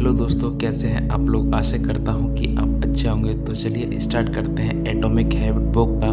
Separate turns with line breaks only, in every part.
Hello दोस्तों, कैसे हैं आप लोग। आशा करता हूं कि आप अच्छे होंगे। तो चलिए स्टार्ट करते हैं एटॉमिक हैबिट बुक का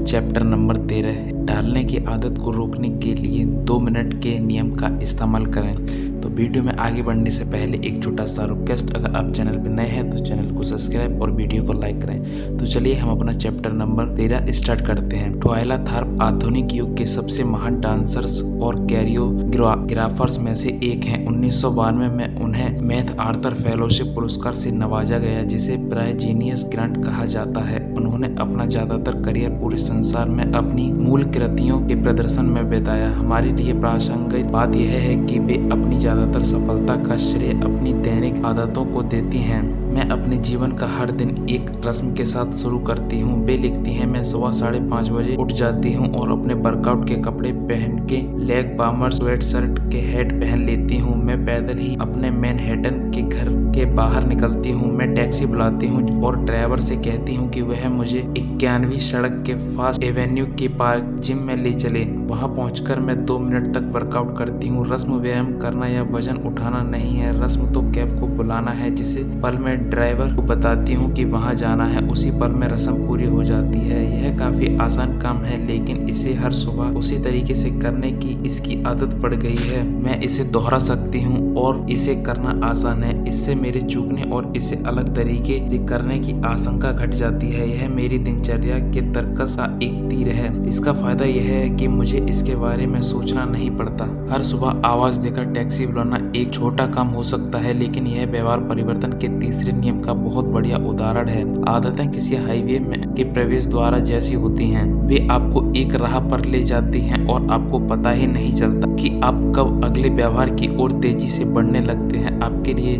चैप्टर नंबर 13। टालने की आदत को रोकने के लिए 2 मिनट के नियम का इस्तेमाल करें। तो वीडियो में आगे बढ़ने से पहले एक छोटा सा रिक्वेस्ट, अगर आप चैनल पर नए हैं तो चैनल को सब्सक्राइब और वीडियो को लाइक करें। तो चलिए हम अपना चैप्टर नंबर 13 स्टार्ट करते हैं। ट्वाइला थॉर्प आधुनिक युग के सबसे महान डांसर्स और कैरियोग्राफर्स में से एक हैं। 1992 में उन्हें मैथ आर्थर फेलोशिप पुरस्कार से नवाजा गया, जिसे प्राय जीनियस ग्रांट कहा जाता है। उन्होंने अपना ज्यादातर करियर पूरे संसार में अपनी मूल कृतियों के प्रदर्शन में बिताया। हमारे लिए प्रासंगिक बात यह है कि वे अपनी ज्यादातर सफलता का श्रेय अपनी दैनिक आदतों को देती हैं। मैं अपने जीवन का हर दिन एक रस्म के साथ शुरू करती हूँ। वे लिखती हैं, मैं सुबह 5:30 बजे उठ जाती हूँ और अपने वर्कआउट के कपड़े पहन के लेग वार्मर स्वेट शर्ट के हैट पहन लेती हूँ। मैं पैदल ही अपने मैनहट्टन के घर के बाहर निकलती हूँ। मैं टैक्सी बुलाती हूँ और ड्राइवर से कहती हूँ कि वह मुझे 91वीं सड़क के फास्ट एवेन्यू के पार्क जिम में ले चले। वहाँ पहुंचकर मैं 2 मिनट तक वर्कआउट करती हूँ। रस्म व्यायाम करना या वजन उठाना नहीं है। रस्म तो कैब को बुलाना है, जिसे पल में ड्राइवर को बताती हूँ कि वहाँ जाना है। उसी पल में रस्म पूरी हो जाती है। यह काफी आसान काम है, लेकिन इसे हर सुबह उसी तरीके से करने की इसकी आदत पड़ गई है। मैं इसे दोहरा सकती हूँ और इसे करना आसान है। इससे मेरे चूकने और इसे अलग तरीके से करने की आशंका घट जाती है। यह मेरी दिनचर्या के तर्कस का एक तीर है। इसका फायदा यह है कि मुझे इसके बारे में सोचना नहीं पड़ता। हर सुबह आवाज देकर टैक्सी बुलाना एक छोटा काम हो सकता है, लेकिन यह व्यवहार परिवर्तन के तीसरे नियम का बहुत बढ़िया उदाहरण है। आदतें किसी हाईवे में के प्रवेश द्वार जैसी होती हैं। वे आपको एक राह पर ले जाती हैं और आपको पता ही नहीं चलता कि आप कब अगले व्यवहार की ओर तेजी से बढ़ने लगते हैं। आपके लिए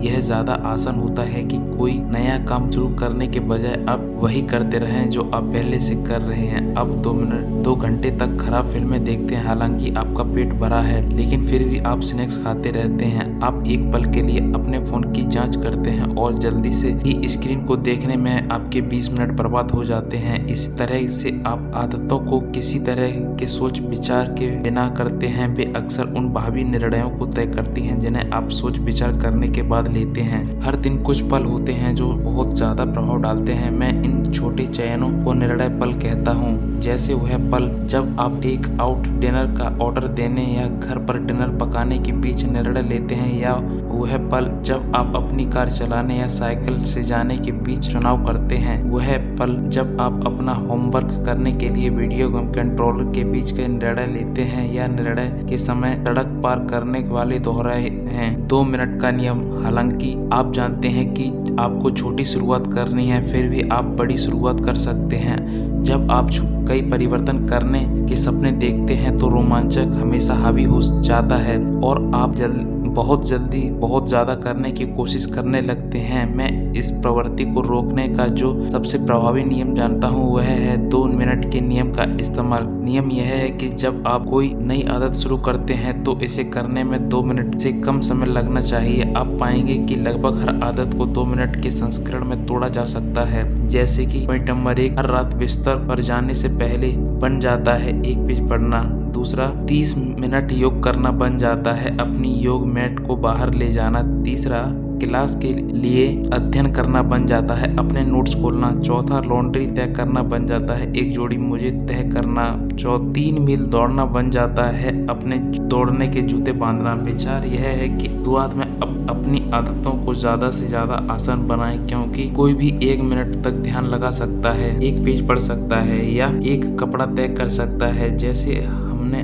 यह ज्यादा आसान होता है कि कोई नया काम शुरू करने के बजाय आप वही करते रहें जो आप पहले से कर रहे हैं। अब 2 घंटे तक खराब फिल्में देखते हैं, हालांकि आपका पेट भरा है, लेकिन फिर भी आप स्नैक्स खाते रहते हैं। आप एक पल के लिए अपने फोन की जांच करते हैं और जल्दी से ही स्क्रीन को देखने में आपके 20 मिनट बर्बाद हो जाते हैं। इस तरह से आप आदतों को किसी तरह के सोच विचार के बिना करते हैं। वे अक्सर उन भावी निर्णयों को तय करती हैं जिन्हें आप सोच विचार करने के बाद लेते हैं। हर दिन कुछ पल होते हैं जो बहुत ज्यादा प्रभाव डालते हैं। मैं इन छोटे चयनों को निर्णय पल कहता हूँ, जैसे वह पल जब आप टेक आउट डिनर का ऑर्डर देने या घर पर डिनर पकाने के बीच निर्णय लेते हैं, या वह पल जब आप अपनी कार चलाने या साइकिल से जाने के बीच चुनाव करते हैं। वह पल जब आप अपना होमवर्क करने के लिए वीडियो गेम कंट्रोलर के बीच का निर्णय लेते हैं या निर्णय के समय सड़क पार करने वाले दोहराए हैं। 2 मिनट का नियम। हालांकि आप जानते हैं कि आपको छोटी शुरुआत करनी है, फिर भी आप बड़ी शुरुआत कर सकते हैं। जब आप कई परिवर्तन करने के सपने देखते हैं तो रोमांचक हमेशा हावी हो जाता है और आप बहुत जल्दी बहुत ज्यादा करने की कोशिश करने लगते हैं। मैं इस प्रवृत्ति को रोकने का जो सबसे प्रभावी नियम जानता हूँ वह है 2 मिनट के नियम का इस्तेमाल। नियम यह है कि जब आप कोई नई आदत शुरू करते हैं तो इसे करने में 2 मिनट से कम समय लगना चाहिए। आप पाएंगे कि लगभग हर आदत को 2 मिनट के संस्करण में तोड़ा जा सकता है। जैसे कि पॉइंट नंबर 1, हर रात बिस्तर पर जाने से पहले बन जाता है 1 पेज पढ़ना। दूसरा, 30 मिनट योग करना बन जाता है अपनी योग मैट को बाहर ले जाना। तीसरा, क्लास के लिए अध्ययन करना बन जाता है अपने नोट्स खोलना। चौथा, लॉन्ड्री तय करना बन जाता है एक जोड़ी मोजे तय करना। 3 मील दौड़ना बन जाता है अपने दौड़ने के जूते बांधना। विचार यह है कि शुरुआत में अपनी आदतों को ज्यादा से ज्यादा आसान बनाएं, क्योंकि कोई भी 1 मिनट तक ध्यान लगा सकता है, 1 पेज पढ़ सकता है या 1 कपड़ा तय कर सकता है। जैसे हमने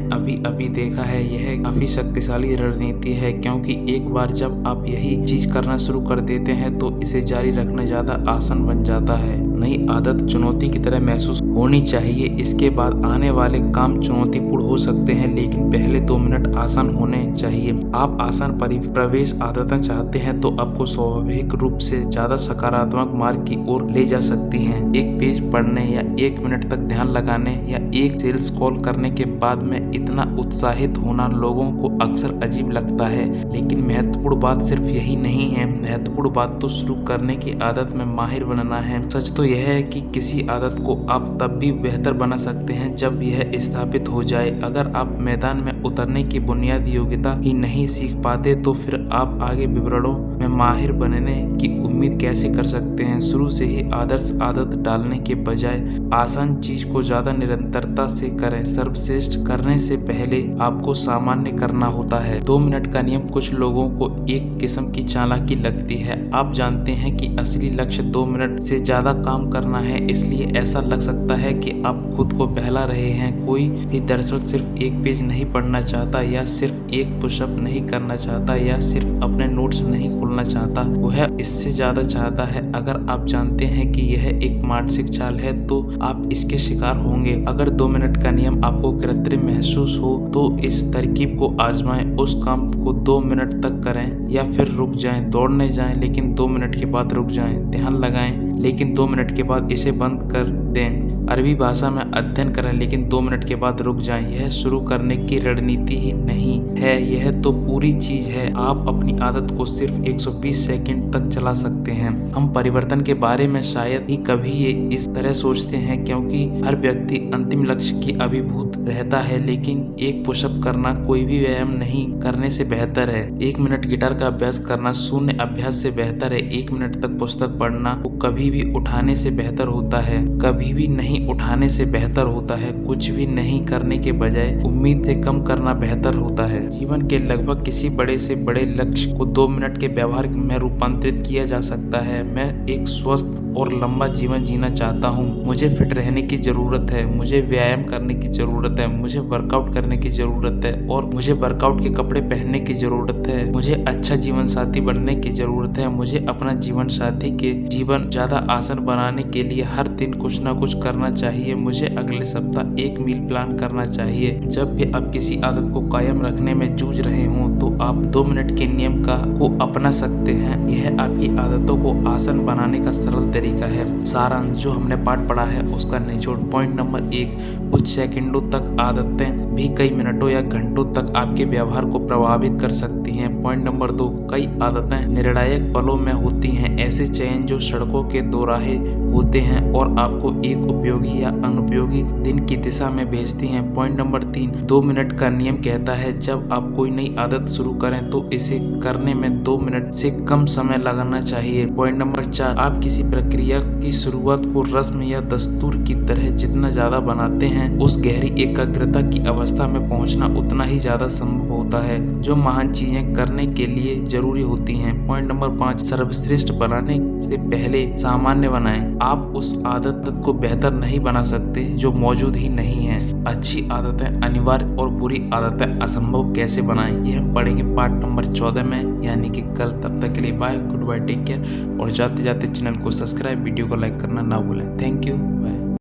अभी देखा है, यह काफी शक्तिशाली रणनीति है, क्योंकि एक बार जब आप यही चीज करना शुरू कर देते हैं तो इसे जारी रखना ज्यादा आसान बन जाता है। नई आदत चुनौती की तरह महसूस होनी चाहिए। इसके बाद आने वाले काम चुनौतीपूर्ण हो सकते हैं, लेकिन पहले 2 मिनट आसान होने चाहिए। आप आसान प्रवेश आदतें चाहते हैं तो आपको स्वाभाविक रूप से ज्यादा सकारात्मक मार्ग की ओर ले जा सकती हैं। 1 पेज पढ़ने या 1 मिनट तक ध्यान लगाने या 1 सेल्स कॉल करने के बाद में इतना उत्साहित होना लोगों को अक्सर अजीब लगता है, लेकिन महत्वपूर्ण बात सिर्फ यही नहीं है। महत्वपूर्ण बात तो शुरू करने की आदत में माहिर बनना है। सच तो यह है कि किसी आदत को आप तब भी बेहतर बना सकते हैं जब यह स्थापित हो जाए। अगर आप मैदान में उतरने की बुनियादी योग्यता ही नहीं सीख पाते तो फिर आप आगे विवरणों में माहिर बनने की उम्मीद कैसे कर सकते हैं। शुरू से ही आदर्श आदत डालने के बजाय आसान चीज को ज्यादा निरंतरता से करें। सर्वश्रेष्ठ करने से पहले आपको सामान्य करना होता है। 2 मिनट का नियम कुछ लोगों को एक किस्म की चालाकी लगती है। आप जानते हैं कि असली लक्ष्य 2 मिनट से ज्यादा काम करना है, इसलिए ऐसा लग सकता है कि आप खुद को बहला रहे हैं। कोई भी दरअसल सिर्फ एक पेज नहीं पढ़ना चाहता, या सिर्फ एक पुशअप नहीं करना चाहता, या सिर्फ अपने नोट्स नहीं खोलना चाहता, वह इससे ज्यादा चाहता है। अगर आप जानते हैं कि यह एक मानसिक चाल है तो आप इसके शिकार होंगे। अगर 2 मिनट का नियम आपको कृत्रिम महसूस हो तो इस तरकीब को आजमाएं। उस काम को 2 मिनट तक करें या फिर रुक जाएं। दौड़ने जाएं लेकिन 2 मिनट के बाद रुक जाएं। ध्यान लगाएं लेकिन 2 मिनट के बाद इसे बंद कर दें। अरबी भाषा में अध्ययन करें लेकिन 2 मिनट के बाद रुक जाएं। यह शुरू करने की रणनीति ही नहीं है, यह तो पूरी चीज है। आप अपनी आदत को सिर्फ 120 सेकंड तक चला सकते हैं। हम परिवर्तन के बारे में शायद ही कभी इस तरह सोचते हैं, क्योंकि हर व्यक्ति अंतिम लक्ष्य की अभिभूत रहता है। लेकिन एक पुशअप करना कोई भी व्यायाम नहीं करने से बेहतर है। 1 मिनट गिटार का अभ्यास करना शून्य अभ्यास से बेहतर है। 1 मिनट तक पुस्तक पढ़ना वो कभी भी उठाने से बेहतर होता है। कभी भी नहीं उठाने से बेहतर होता है। कुछ भी नहीं करने के बजाय उम्मीद से कम करना बेहतर होता है। जीवन के लगभग किसी बड़े से बड़े लक्ष्य को 2 मिनट के व्यवहार में रूपांतरित किया जा सकता है। मैं एक स्वस्थ और लंबा जीवन जीना चाहता हूँ। मुझे फिट रहने की जरूरत है, मुझे व्यायाम करने की जरूरत है, मुझे वर्कआउट करने की जरूरत है और मुझे वर्कआउट के कपड़े पहनने की जरूरत है। मुझे अच्छा जीवन साथी बनने की जरूरत है। मुझे अपना जीवन साथी के जीवन ज्यादा आसान बनाने के लिए हर दिन कुछ ना कुछ करना चाहिए। मुझे अगले सप्ताह एक मील प्लान करना चाहिए। जब भी आप किसी आदत को कायम रखने में जूझ रहे हो तो आप 2 मिनट के नियम को अपना सकते हैं। यह आपकी आदतों को आसान बनाने का सरल तरीका है। सारांश जो हमने पाठ पढ़ा है उसका निचोड़। पॉइंट नंबर 1, कुछ सेकंडों तक आदतें भी कई मिनटों या घंटों तक आपके व्यवहार को प्रभावित कर सकती हैं। पॉइंट नंबर 2, कई आदतें निर्णायक पलों में होती हैं, ऐसे चयन जो सड़कों के दोराहे होते हैं और आपको एक उपयोगी या अनुपयोगी दिन की दिशा में भेजती हैं। पॉइंट नंबर 3, 2 मिनट का नियम कहता है जब आप कोई नई आदत शुरू करें तो इसे करने में 2 मिनट से कम समय लगाना चाहिए। पॉइंट नंबर 4, आप किसी प्रक्रिया की शुरुआत को रस्म या दस्तूर की तरह जितना ज्यादा बनाते हैं, उस गहरी एकाग्रता की अवस्था में पहुंचना उतना ही ज्यादा संभव होता है जो महान चीजें करने के लिए जरूरी होती हैं। पॉइंट नंबर 5, सर्वश्रेष्ठ बनाने से पहले सामान्य बनाएं। आप उस आदत को बेहतर नहीं बना सकते जो मौजूद ही नहीं है। अच्छी आदतें अनिवार्य और बुरी आदतें असंभव कैसे बनाएं, ये हम पढ़ेंगे पार्ट नंबर 14 में, यानी कि कल। तब तक के लिए bye, good bye, take care. और जाते जाते चैनल को सब्सक्राइब, वीडियो को लाइक करना ना भूलें। Thank you, bye.